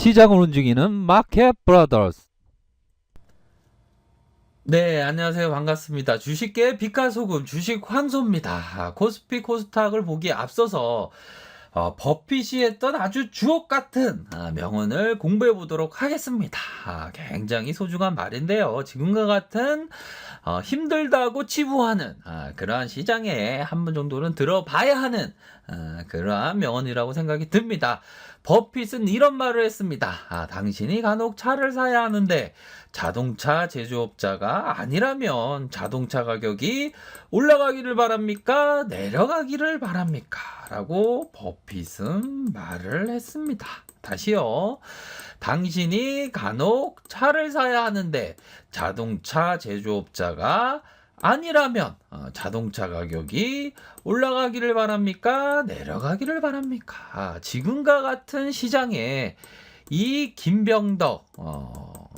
시장을 움직이는 마켓 브라더스. 네, 안녕하세요. 반갑습니다. 주식계 빛깔소금 주식 황소입니다. 코스피 코스닥을 보기에 앞서서 버핏이 했던 아주 주옥 같은 명언을 공부해 보도록 하겠습니다. 굉장히 소중한 말인데요. 지금과 같은 힘들다고 치부하는 그러한 시장에 한 번 정도는 들어봐야 하는 그러한 명언이라고 생각이 듭니다. 버핏은 이런 말을 했습니다. 당신이 간혹 차를 사야 하는데 자동차 제조업자가 아니라면 자동차 가격이 올라가기를 바랍니까? 내려가기를 바랍니까? 라고 버핏은 말을 했습니다. 다시요. 당신이 간혹 차를 사야 하는데 자동차 제조업자가 아니라면 자동차 가격이 올라가기를 바랍니까? 내려가기를 바랍니까? 지금과 같은 시장에 이 김병덕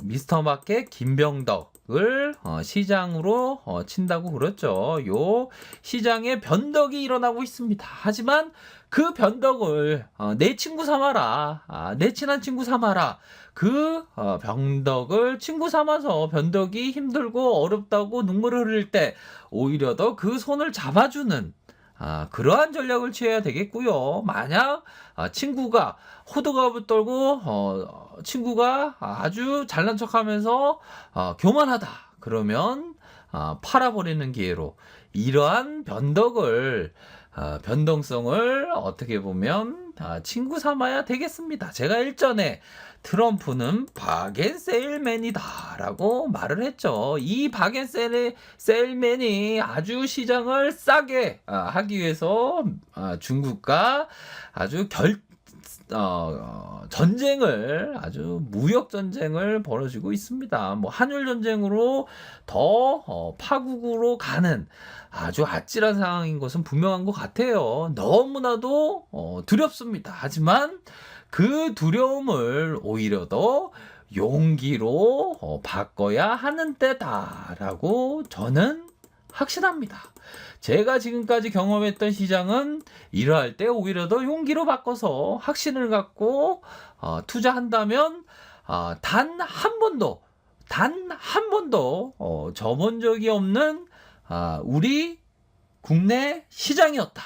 미스터마켓 김병덕을 시장으로 친다고 그랬죠. 요 시장에 변덕이 일어나고 있습니다. 하지만 그 변덕을 내 친구 삼아라. 내 친한 친구 삼아라. 그 변덕을 친구 삼아서 변덕이 힘들고 어렵다고 눈물을 흘릴 때 오히려 더 그 손을 잡아주는 그러한 전략을 취해야 되겠고요. 만약 친구가 호들갑을 떨고 친구가 아주 잘난 척하면서 교만하다 그러면 팔아버리는 기회로 이러한 변동성을 어떻게 보면 친구 삼아야 되겠습니다. 제가 일전에 트럼프는 박앤세일맨이다 라고 말을 했죠. 이 박앤세일맨이 아주 시장을 싸게 하기 위해서 중국과 아주 전쟁을 아주 무역 전쟁을 벌어지고 있습니다. 뭐 한일 전쟁으로 더 파국으로 가는 아주 아찔한 상황인 것은 분명한 것 같아요. 너무나도 두렵습니다. 하지만 그 두려움을 오히려 더 용기로 바꿔야 하는 때다라고 저는 확신합니다. 제가 지금까지 경험했던 시장은 이러할 때 오히려 더 용기로 바꿔서 확신을 갖고 투자한다면 단 한 번도 접은 적이 없는 우리 국내 시장이었다.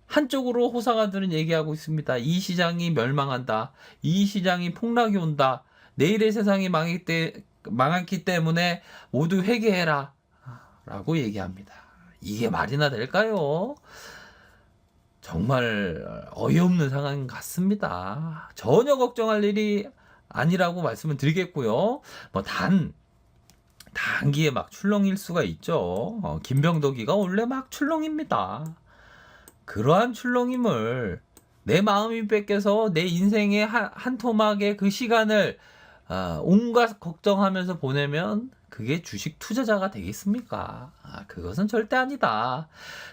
한쪽으로 호사가들은 얘기하고 있습니다. 이 시장이 멸망한다. 이 시장이 폭락이 온다. 내일의 세상이 망했기 때문에 모두 회개해라. 라고 얘기합니다. 이게 말이나 될까요? 정말 어이없는 상황 같습니다. 전혀 걱정할 일이 아니라고 말씀을 드리겠고요. 뭐 단기에 막 출렁일 수가 있죠. 김병덕이가 원래 막 출렁입니다. 그러한 출렁임을 내 마음이 뺏겨서 내 인생의 한 토막의 그 시간을 온갖 걱정하면서 보내면 그게 주식 투자자가 되겠습니까? 그것은 절대 아니다.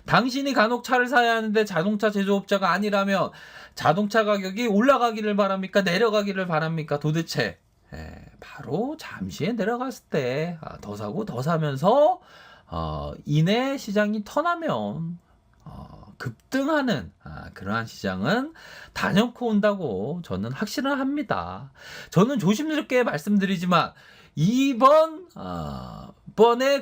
당신이 간혹 차를 사야 하는데 자동차 제조업자가 아니라면 자동차 가격이 올라가기를 바랍니까? 내려가기를 바랍니까? 도대체 바로 잠시에 내려갔을 때 더 사고 더 사면서 이내 시장이 턴하면 급등하는 그러한 시장은 단연코 온다고 저는 확신을 합니다. 저는 조심스럽게 말씀드리지만 이번에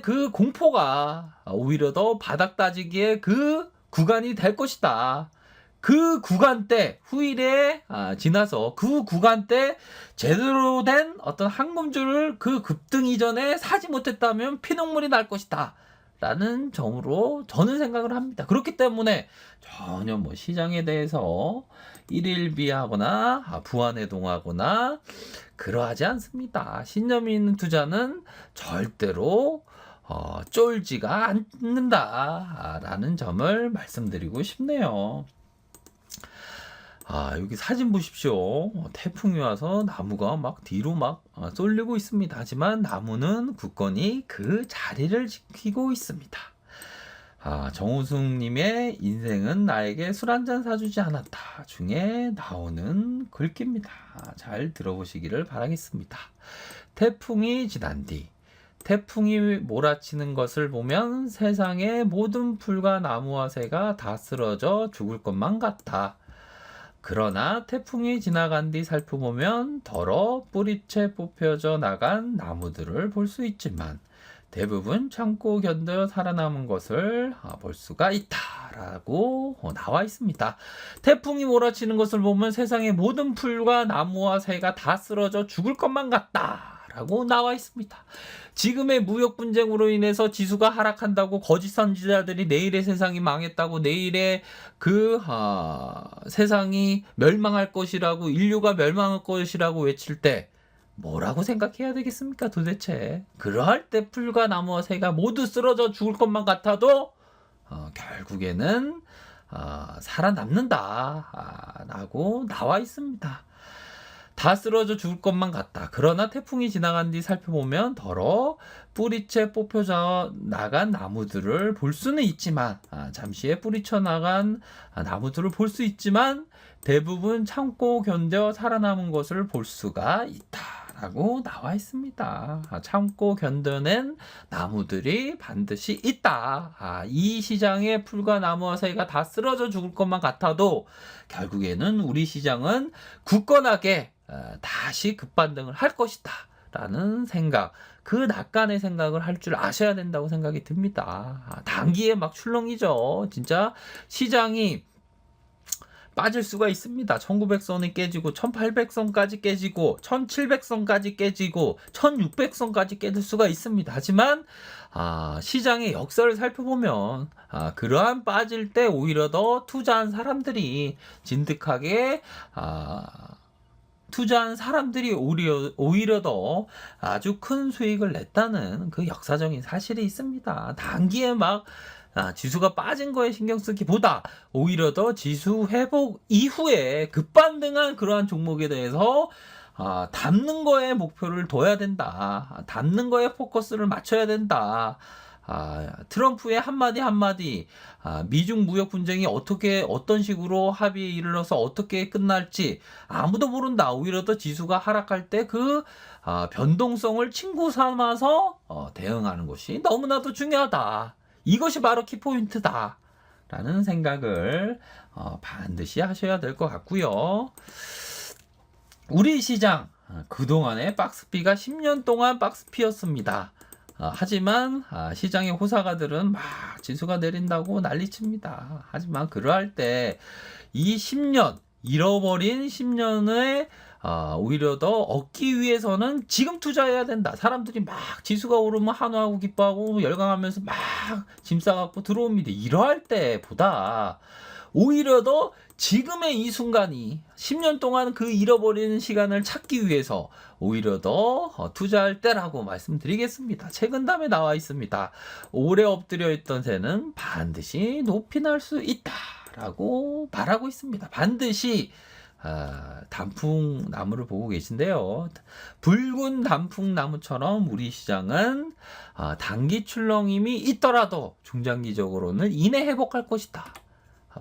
그 공포가 오히려 더 바닥 따지기에 그 구간이 될 것이다. 그 구간 때 후일에 지나서 그 구간 때 제대로 된 어떤 항공주를 그 급등 이전에 사지 못했다면 피눈물이 날 것이다. 라는 점으로 저는 생각을 합니다. 그렇기 때문에 전혀 뭐 시장에 대해서 일일비하거나 부안해동하거나 그러하지 않습니다. 신념이 있는 투자는 절대로 쫄지가 않는다라는 점을 말씀드리고 싶네요. 여기 사진 보십시오. 태풍이 와서 나무가 막 뒤로 막 쏠리고 있습니다. 하지만 나무는 굳건히 그 자리를 지키고 있습니다. 정우승님의 인생은 나에게 술 한잔 사주지 않았다 중에 나오는 글귀입니다. 잘 들어보시기를 바라겠습니다. 태풍이 지난 뒤 태풍이 몰아치는 것을 보면 세상의 모든 풀과 나무와 새가 다 쓰러져 죽을 것만 같다. 그러나 태풍이 지나간 뒤 살펴보면 더러 뿌리채 뽑혀져 나간 나무들을 볼 수 있지만 대부분 참고 견뎌 살아남은 것을 볼 수가 있다라고 나와 있습니다. 태풍이 몰아치는 것을 보면 세상의 모든 풀과 나무와 새가 다 쓰러져 죽을 것만 같다라고 나와 있습니다. 지금의 무역 분쟁으로 인해서 지수가 하락한다고 거짓 선지자들이 내일의 세상이 망했다고, 내일의 세상이 멸망할 것이라고, 인류가 멸망할 것이라고 외칠 때 뭐라고 생각해야 되겠습니까 도대체? 그러할 때 풀과 나무와 새가 모두 쓰러져 죽을 것만 같아도 결국에는 살아남는다 라고 나와 있습니다. 다 쓰러져 죽을 것만 같다. 그러나 태풍이 지나간 뒤 살펴보면 더러 뿌리채 뽑혀져 나간 나무들을 볼 수는 있지만, 잠시에 뿌리쳐 나간 나무들을 볼 수 있지만 대부분 참고 견뎌 살아남은 것을 볼 수가 있다라고 나와 있습니다. 참고 견뎌낸 나무들이 반드시 있다. 이 시장의 풀과 나무와 새가 다 쓰러져 죽을 것만 같아도 결국에는 우리 시장은 굳건하게 다시 급반등을 할 것이다 라는 생각, 그 낙관의 생각을 할 줄 아셔야 된다고 생각이 듭니다. 단기에 막 출렁이죠. 진짜 시장이 빠질 수가 있습니다. 1900선이 깨지고 1800선까지 깨지고 1700선까지 깨지고 1600선까지 깨질 수가 있습니다. 하지만 시장의 역사를 살펴보면 그러한 빠질 때 오히려 더 투자한 사람들이 진득하게 투자한 사람들이 오히려 더 아주 큰 수익을 냈다는 그 역사적인 사실이 있습니다. 단기에 막 지수가 빠진 거에 신경 쓰기보다 오히려 더 지수 회복 이후에 급반등한 그러한 종목에 대해서 담는 거에 목표를 둬야 된다. 담는 거에 포커스를 맞춰야 된다. 트럼프의 한마디 미중 무역 분쟁이 어떤 식으로 합의에 이르러서 어떻게 끝날지 아무도 모른다. 오히려 더 지수가 하락할 때 그 변동성을 친구 삼아서 대응하는 것이 너무나도 중요하다. 이것이 바로 키포인트다 라는 생각을 반드시 하셔야 될 것 같고요. 우리 시장 그동안의 박스피가 10년 동안 박스피였습니다. 하지만 시장의 호사가들은 막 지수가 내린다고 난리칩니다. 하지만 그러할 때 이 10년, 잃어버린 10년의 오히려 더 얻기 위해서는 지금 투자해야 된다. 사람들이 막 지수가 오르면 한화하고 기뻐하고 열광하면서 막 짐 싸갖고 들어옵니다. 이러할 때보다 오히려 더 지금의 이 순간이 10년 동안 그 잃어버리는 시간을 찾기 위해서 오히려 더 투자할 때라고 말씀드리겠습니다. 최근담에 나와 있습니다. 오래 엎드려 있던 새는 반드시 높이 날 수 있다라고 말하고 있습니다. 반드시 단풍나무를 보고 계신데요. 붉은 단풍나무처럼 우리 시장은 단기 출렁임이 있더라도 중장기적으로는 이내 회복할 것이다.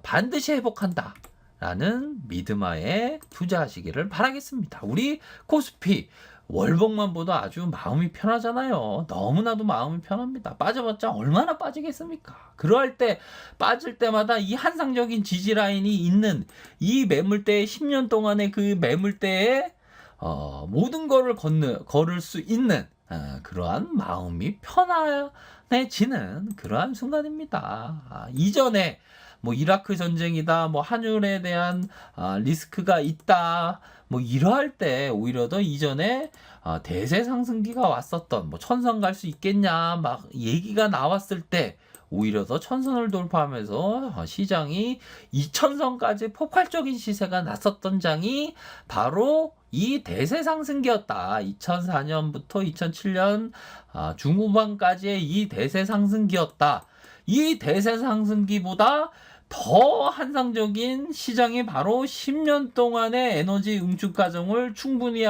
반드시 회복한다 라는 믿음하에 투자하시기를 바라겠습니다. 우리 코스피 월봉만 보도 아주 마음이 편하잖아요. 너무나도 마음이 편합니다. 빠져봤자 얼마나 빠지겠습니까? 그럴 때 빠질 때마다 이 한상적인 지지 라인이 있는 이 매물대의 10년 동안의 그 매물대에 모든 거를 걸을 수 있는 그러한 마음이 편안해지는 그러한 순간입니다. 이전에 이라크 전쟁이다, 한율에 대한 리스크가 있다, 이러할 때 오히려 더 이전에 대세 상승기가 왔었던 천선 갈 수 있겠냐 막 얘기가 나왔을 때 오히려 더 천선을 돌파하면서 시장이 2000선까지 폭발적인 시세가 났었던 장이 바로 이 대세 상승기였다. 2004년부터 2007년 중후반까지의 이 대세 상승기였다. 이 대세 상승기보다 더 한상적인 시장이 바로 10년 동안의 에너지 응축 과정을 충분히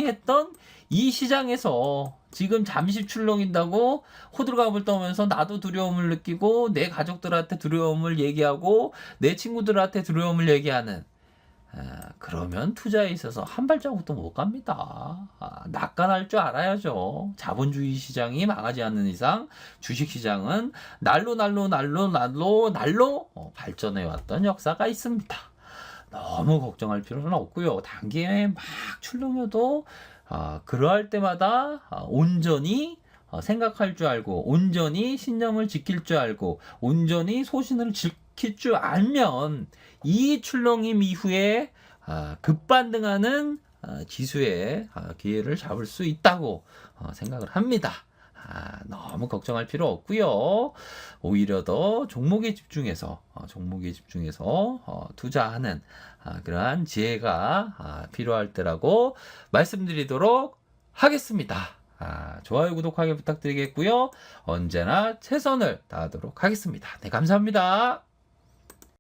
했던 이 시장에서 지금 잠시 출렁인다고 호들갑을 떠면서 나도 두려움을 느끼고 내 가족들한테 두려움을 얘기하고 내 친구들한테 두려움을 얘기하는 그러면 투자에 있어서 한 발자국도 못 갑니다. 낙관할 줄 알아야죠. 자본주의 시장이 망하지 않는 이상 주식시장은 날로 발전해 왔던 역사가 있습니다. 너무 걱정할 필요는 없고요. 단기에 막 출렁여도 그러할 때마다 온전히 생각할 줄 알고 온전히 신념을 지킬 줄 알고 온전히 소신을 지킬 줄 알면 이 출렁임 이후에 급반등하는 지수의 기회를 잡을 수 있다고 생각을 합니다. 너무 걱정할 필요 없고요. 오히려 더 종목에 집중해서 투자하는 그러한 지혜가 필요할 때라고 말씀드리도록 하겠습니다. 좋아요, 구독하기 부탁드리겠고요. 언제나 최선을 다하도록 하겠습니다. 네, 감사합니다.